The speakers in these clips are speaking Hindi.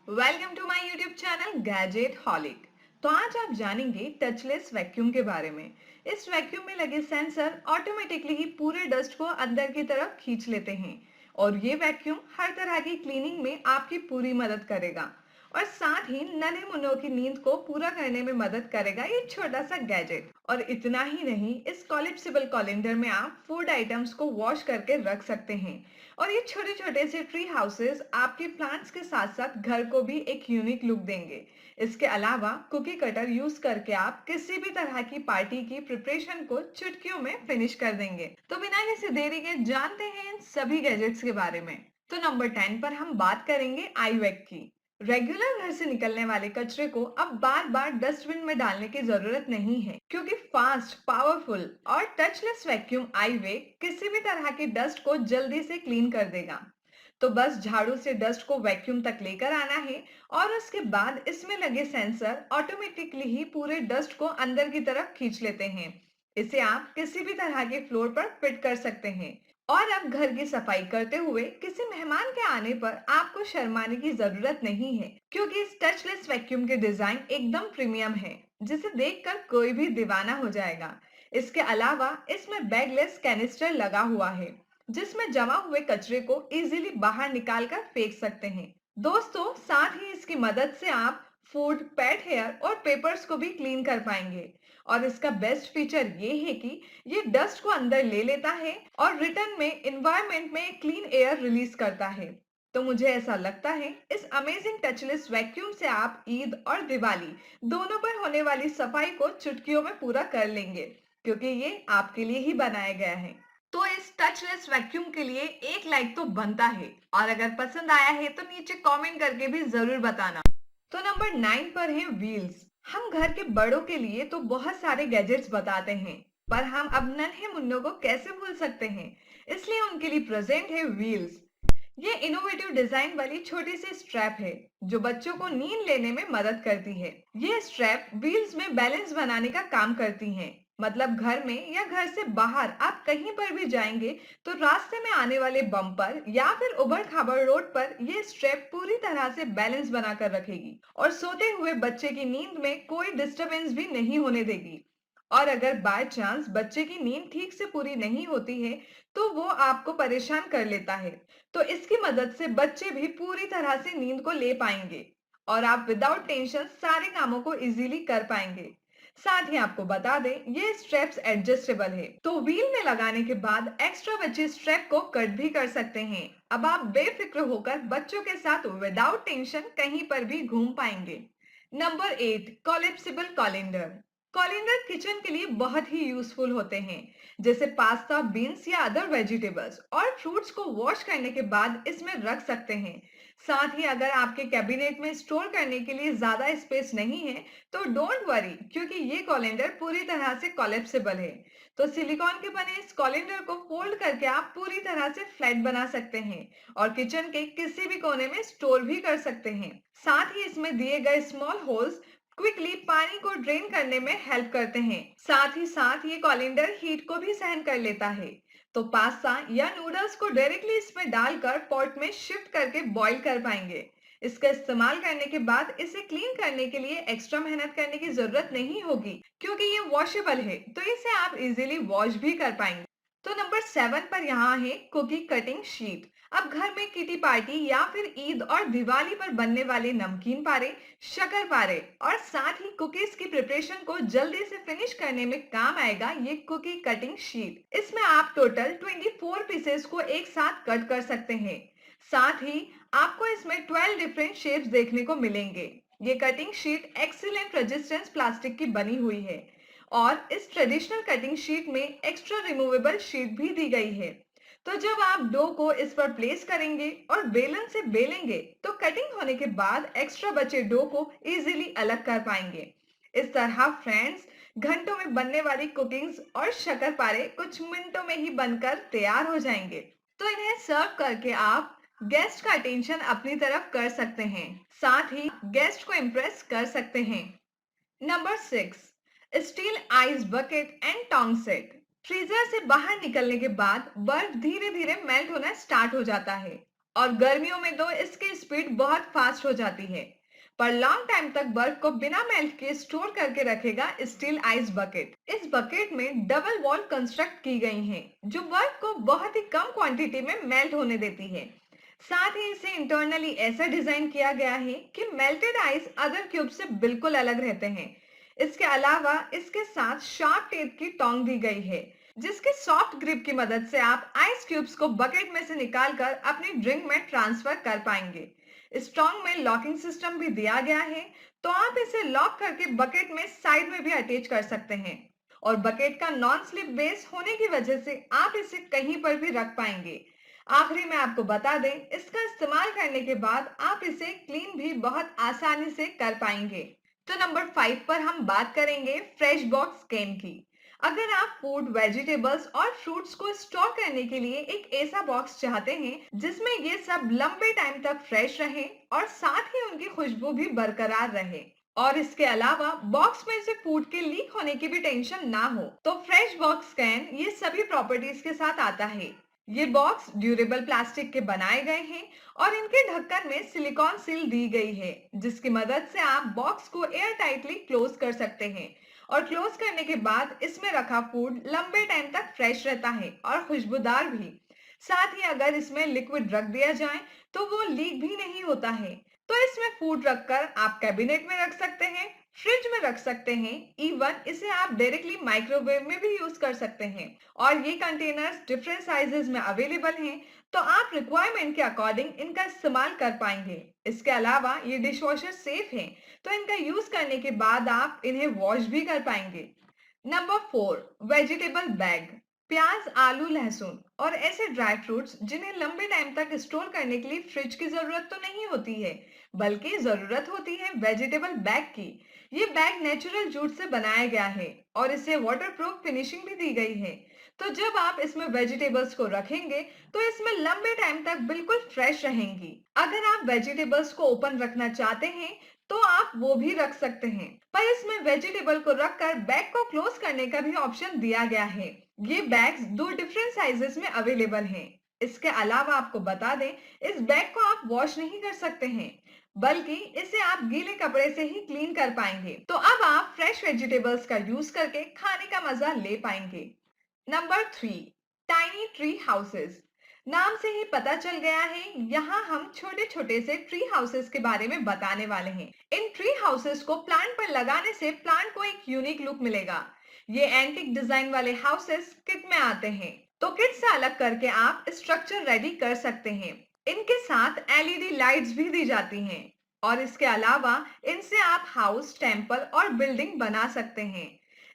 Welcome to my YouTube channel gadget holic. तो आज आप जानेंगे टचलेस वैक्यूम के बारे में। इस वैक्यूम में लगे सेंसर ऑटोमेटिकली ही पूरे डस्ट को अंदर की तरफ खींच लेते हैं और ये वैक्यूम हर तरह की क्लीनिंग में आपकी पूरी मदद करेगा और साथ ही नन्हे मुन्नों की नींद को पूरा करने में मदद करेगा ये छोटा सा गैजेट। और इतना ही नहीं, इस कॉलिप्सिबल कॉलिंडर में आप फूड आइटम्स को वॉश करके रख सकते हैं और ये छोटे छोटे से ट्री हाउसेस आपके प्लांट्स के साथ साथ घर को भी एक यूनिक लुक देंगे। इसके अलावा कुकी कटर यूज करके आप किसी भी तरह की पार्टी की प्रिपरेशन को चुटकियों में फिनिश कर देंगे। तो बिना किसी देरी के जानते हैं इन सभी गैजेट्स के बारे में। तो नंबर 10 पर हम बात करेंगे आईवेक की। रेगुलर घर से निकलने वाले कचरे को अब बार बार डस्टबिन में डालने की जरूरत नहीं है, क्योंकि फास्ट, पावरफुल और टचलेस वैक्यूम आईवे किसी भी तरह की डस्ट को जल्दी से क्लीन कर देगा। तो बस झाड़ू से डस्ट को वैक्यूम तक लेकर आना है और उसके बाद इसमें लगे सेंसर ऑटोमेटिकली ही पूरे डस्ट को अंदर की तरफ खींच लेते हैं। इसे आप किसी भी तरह के फ्लोर पर फिट कर सकते हैं। और अब घर की सफाई करते हुए किसी मेहमान के आने पर आपको शर्माने की जरूरत नहीं है, क्योंकि इस टचलेस वैक्यूम के डिजाइन एकदम प्रीमियम है, जिसे देखकर कोई भी दीवाना हो जाएगा। इसके अलावा इसमें बैगलेस कैनिस्टर लगा हुआ है, जिसमें जमा हुए कचरे को इजीली बाहर निकालकर फेंक सकते हैं। दोस्तों, साथ ही इसकी मदद से आप फूड, पेट हेयर और पेपर्स को भी क्लीन कर पाएंगे। और इसका बेस्ट फीचर ये है कि ये डस्ट को अंदर ले लेता है और रिटर्न में एनवायरनमेंट में क्लीन एयर रिलीज करता है। तो मुझे ऐसा लगता है इस अमेजिंग टचलेस वैक्यूम से आप ईद और दिवाली दोनों पर होने वाली सफाई को चुटकियों में पूरा कर लेंगे, क्योंकि ये आपके लिए ही बनाया गया है। तो इस टचलेस वैक्यूम के लिए एक लाइक तो बनता है, और अगर पसंद आया है तो नीचे कमेंट करके भी जरूर बताना। तो नंबर 9 पर है व्हील्स। हम घर के बड़ों के लिए तो बहुत सारे गैजेट्स बताते हैं, पर हम अब नन्हे मुन्नों को कैसे भूल सकते हैं। इसलिए उनके लिए प्रेजेंट है व्हील्स। ये इनोवेटिव डिजाइन वाली छोटी सी स्ट्रैप है, जो बच्चों को नींद लेने में मदद करती है। ये स्ट्रैप व्हील्स में बैलेंस बनाने का काम करती हैं। मतलब घर में या घर से बाहर आप कहीं पर भी जाएंगे तो रास्ते में आने वाले बम्पर या फिर उबड़ खाबड़ रोड पर ये स्ट्रैप पूरी तरह से बैलेंस बनाकर रखेगी और सोते हुए बच्चे की नींद में कोई डिस्टरबेंस भी नहीं होने देगी। और अगर बाय चांस बच्चे की नींद ठीक से पूरी नहीं होती है तो वो आपको परेशान कर लेता है। तो इसकी मदद से बच्चे भी पूरी तरह से नींद को ले पाएंगे और आप विदाउट टेंशन सारे कामों को इजीली कर पाएंगे। साथ ही आपको बता दें, ये स्ट्रेप्स एडजस्टेबल है, तो व्हील में लगाने के बाद एक्स्ट्रा बचे स्ट्रेप को कट भी कर सकते हैं। अब आप बेफिक्र होकर बच्चों के साथ विदाउट टेंशन कहीं पर भी घूम पाएंगे। नंबर 8, कोलिप्सिबल कॉलिंडर। कॉलिंडर किचन के लिए बहुत ही यूजफुल होते हैं, जैसे पास्ता, बीन्स या अदर वेजिटेबल्स और फ्रूट्स को वॉश करने के बाद इसमें रख सकते हैं। साथ ही अगर आपके कैबिनेट में स्टोर करने के लिए ज्यादा स्पेस नहीं है तो डोंट वरी, क्योंकि ये कॉलिंडर पूरी तरह से कोलेप्सिबल है। तो सिलिकॉन के बने इस कॉलिंडर को फोल्ड करके आप पूरी तरह से फ्लैट बना सकते हैं और किचन के किसी भी कोने में स्टोर भी कर सकते हैं। साथ ही इसमें दिए गए स्मॉल होल्स क्विकली पानी को ड्रेन करने में हेल्प करते हैं। साथ ही साथ ये कॉलिंडर हीट को भी सहन कर लेता है। तो पास्ता या नूडल्स को डायरेक्टली इसमें डालकर पॉट में शिफ्ट करके बॉईल कर पाएंगे। इसका इस्तेमाल करने के बाद इसे क्लीन करने के लिए एक्स्ट्रा मेहनत करने की जरूरत नहीं होगी, क्योंकि ये वॉशेबल है, तो इसे आप इजीली वॉश भी कर पाएंगे। तो नंबर 7 पर यहाँ है कुकी कटिंग शीट। अब घर में किटी पार्टी या फिर ईद और दिवाली पर बनने वाले नमकीन पारे, शक्कर पारे और साथ ही कुकीज की प्रिपरेशन को जल्दी से फिनिश करने में काम आएगा ये कुकी कटिंग शीट। इसमें आप टोटल 24 पीसेस को एक साथ कट कर सकते हैं। साथ ही आपको इसमें 12 डिफरेंट शेप्स देखने को मिलेंगे। ये cutting sheet excellent resistance plastic की बनी हुई है और इस ट्रेडिशनल कटिंग शीट में एक्स्ट्रा रिमूवेबल शीट भी दी गई है। तो जब आप डो को इस पर प्लेस करेंगे और बेलन से बेलेंगे तो कटिंग होने के बाद एक्स्ट्रा बचे डो को इजीली अलग कर पाएंगे। इस तरह फ्रेंड्स, घंटों में बनने वाली कुकिंग्स और शक्करपारे कुछ मिनटों में ही बनकर तैयार हो जाएंगे। तो इन्हें सर्व करके आप गेस्ट का अटेंशन अपनी तरफ कर सकते हैं, साथ ही गेस्ट को इम्प्रेस कर सकते हैं। Number 6, steel ice bucket and tong set. Freezer से बाहर निकलने के बाद बर्फ धीरे धीरे मेल्ट होना स्टार्ट हो जाता है और गर्मियों में तो इसकी स्पीड बहुत फास्ट हो जाती है। पर लॉन्ग टाइम तक बर्फ को बिना मेल्ट के स्टोर करके रखेगा स्टील आइस बकेट। इस बकेट में डबल वॉल कंस्ट्रक्ट की गई हैं, जो बर्फ को बहुत ही कम क्वांटिटी में मेल्ट होने देती है। साथ ही इसे इंटरनली ऐसा डिजाइन किया गया है कि मेल्टेड आइस अदर क्यूब से बिल्कुल अलग रहते हैं। इसके अलावा इसके साथ शार्प टेप की टोंग दी गई है, जिसके सॉफ्ट ग्रिप की मदद से आप आइस क्यूब्स को बकेट में से निकालकर अपनी ड्रिंक में ट्रांसफर कर पाएंगे। स्ट्रॉन्ग में लॉकिंग सिस्टम भी दिया गया है, तो आप इसे लॉक करके बकेट में साइड में भी अटैच कर सकते हैं। और बकेट का नॉन स्लिप बेस होने की वजह से आप इसे कहीं पर भी रख पाएंगे। आखिरी में आपको बता दें, इसका इस्तेमाल करने के बाद आप इसे क्लीन भी बहुत आसानी से कर पाएंगे। तो नंबर 5 पर हम बात करेंगे फ्रेश बॉक्स कैन की। अगर आप फूड, वेजिटेबल्स और फ्रूट्स को स्टोर करने के लिए एक ऐसा बॉक्स चाहते हैं जिसमें ये सब लंबे टाइम तक फ्रेश रहे और साथ ही उनकी खुशबू भी बरकरार रहे, और इसके अलावा बॉक्स में से फूड के लीक होने की भी टेंशन ना हो, तो फ्रेश बॉक्स कैन ये सभी प्रॉपर्टीज के साथ आता है। ये बॉक्स ड्यूरेबल प्लास्टिक के बनाए गए हैं और इनके ढक्कन में सिलिकॉन सील दी गई है, जिसकी मदद से आप बॉक्स को एयर टाइटली क्लोज कर सकते हैं। और क्लोज करने के बाद इसमें रखा फूड लंबे टाइम तक फ्रेश रहता है और खुशबूदार भी। साथ ही अगर इसमें लिक्विड रख दिया जाए तो वो लीक भी नहीं होता है। तो इसमें फूड रखकर आप कैबिनेट में रख सकते हैं, फ्रिज में रख सकते हैं, इवन इसे आप डायरेक्टली माइक्रोवेव में भी यूज कर सकते हैं। और ये कंटेनर्स डिफरेंट साइजेस में अवेलेबल हैं, तो आप रिक्वायरमेंट के अकॉर्डिंग इनका इस्तेमाल कर पाएंगे। इसके अलावा ये डिश वॉशर सेफ है, तो इनका यूज करने के बाद आप इन्हें वॉश भी कर पाएंगे। Number 4, vegetable bag. प्याज, आलू, लहसुन और ऐसे ड्राई फ्रूट्स जिन्हें लंबे टाइम तक स्टोर करने के लिए फ्रिज की जरूरत तो नहीं होती है, बल्कि जरूरत होती है वेजिटेबल बैग की। ये बैग नेचुरल जूट से बनाया गया है और इसे वाटरप्रूफ फिनिशिंग भी दी गई है। तो जब आप इसमें वेजिटेबल्स को रखेंगे तो इसमें लंबे टाइम तक बिल्कुल फ्रेश रहेंगी। अगर आप वेजिटेबल्स को ओपन रखना चाहते हैं तो आप वो भी रख सकते हैं, पर इसमें वेजिटेबल को रखकर बैग को क्लोज करने का भी ऑप्शन दिया गया है। ये बैग्स दो डिफरेंट साइजेस में अवेलेबल हैं। इसके अलावा आपको बता दें, इस बैग को आप वॉश नहीं कर सकते हैं, बल्कि इसे आप गीले कपड़े से ही क्लीन कर पाएंगे। तो अब आप फ्रेश वेजिटेबल्स का यूज करके खाने का मजा ले पाएंगे। Number 3, tiny tree houses. नाम से ही पता चल गया है, यहाँ हम छोटे छोटे से ट्री हाउसेस के बारे में बताने वाले हैं। इन ट्री हाउसेस को प्लांट पर लगाने से प्लांट को एक यूनिक लुक मिलेगा। ये एंटिक डिजाइन वाले हाउसेस किट में आते हैं, तो किट से अलग करके आप स्ट्रक्चर रेडी कर सकते हैं। इनके साथ एलईडी लाइट्स भी दी जाती हैं, और इसके अलावा इनसे आप हाउस, टेम्पल और बिल्डिंग बना सकते हैं।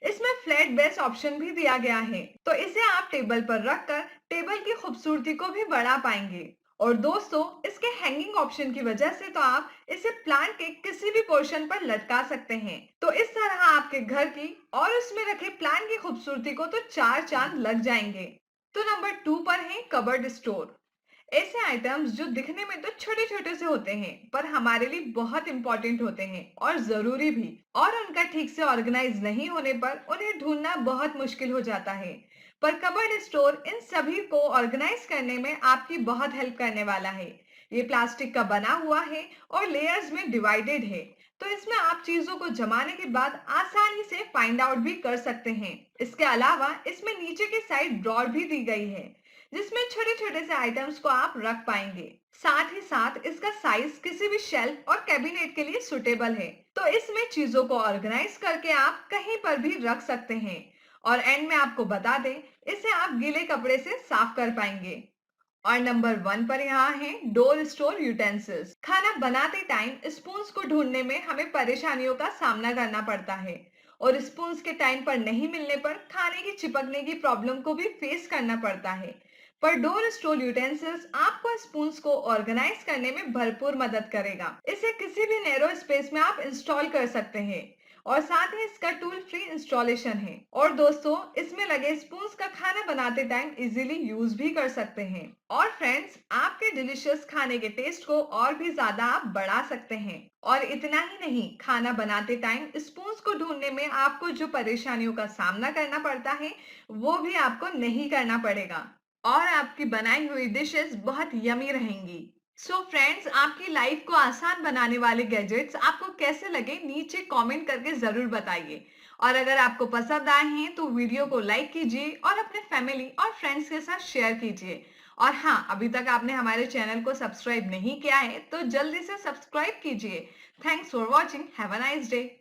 इसमें फ्लैट बेस ऑप्शन भी दिया गया है, तो इसे आप टेबल पर रखकर टेबल की खूबसूरती को भी बढ़ा पाएंगे। और दोस्तों, इसके हैंगिंग ऑप्शन की वजह से तो आप इसे प्लांट के किसी भी पोर्शन पर लटका सकते हैं। तो इस तरह आपके घर की और उसमें रखे प्लांट की खूबसूरती को तो चार चांद लग जाएंगे। तो नंबर 2 पर है कबर्ड स्टोर। ऐसे आइटम्स जो दिखने में तो छोटे छोटे से होते हैं, पर हमारे लिए बहुत इंपॉर्टेंट होते हैं और जरूरी भी। और उनका ठीक से ऑर्गेनाइज नहीं होने पर उन्हें ढूंढना बहुत मुश्किल हो जाता है। पर कबर्ड स्टोर इन सभी को ऑर्गेनाइज करने में आपकी बहुत हेल्प करने वाला है। ये प्लास्टिक का बना हुआ है और लेयर्स में डिवाइडेड है, तो इसमें आप चीजों को जमाने के बाद आसानी से फाइंड आउट भी कर सकते हैं। इसके अलावा इसमें नीचे की साइड ड्रॉर भी दी गई है, जिसमें छोटे छोटे से आइटम्स को आप रख पाएंगे। साथ ही साथ इसका साइज किसी भी शेल्फ और कैबिनेट के लिए सुटेबल है, तो इसमें चीजों को ऑर्गेनाइज करके आप कहीं पर भी रख सकते हैं। और एंड में आपको बता दें, इसे आप गीले कपड़े से साफ कर पाएंगे। और नंबर 1 पर यहाँ है डोर स्टोर यूटेंसिल्स। खाना बनाते टाइम स्पून्स को ढूंढने में हमें परेशानियों का सामना करना पड़ता है, और स्पून्स के टाइम पर नहीं मिलने पर खाने की चिपकने की प्रॉब्लम को भी फेस करना पड़ता है। पर डोर स्टोर यूटेंसिल्स आपको स्पून्स को ऑर्गेनाइज करने में भरपूर मदद करेगा। इसे किसी भी नैरो स्पेस में आप इंस्टॉल कर सकते हैं, और साथ ही इसका टूल फ्री इंस्टॉलेशन है। और दोस्तों, इसमें लगे स्पून्स का खाना बनाते टाइम इजीली यूज भी कर सकते हैं। और फ्रेंड्स, आपके डिलीशियस खाने के टेस्ट को और भी ज्यादा आप बढ़ा सकते हैं। और इतना ही नहीं, खाना बनाते टाइम स्पून्स को ढूंढने में आपको जो परेशानियों का सामना करना पड़ता है, वो भी आपको नहीं करना पड़ेगा। और आपकी बनाई हुई डिशेस बहुत यमी रहेंगी। सो फ्रेंड्स, आपकी लाइफ को आसान बनाने वाले गैजेट्स आपको कैसे लगे नीचे कमेंट करके जरूर बताइए। और अगर आपको पसंद आए हैं तो वीडियो को लाइक कीजिए और अपने फैमिली और फ्रेंड्स के साथ शेयर कीजिए। और हाँ, अभी तक आपने हमारे चैनल को सब्सक्राइब नहीं किया है तो जल्दी से सब्सक्राइब कीजिए। Thanks for watching. Have a nice day.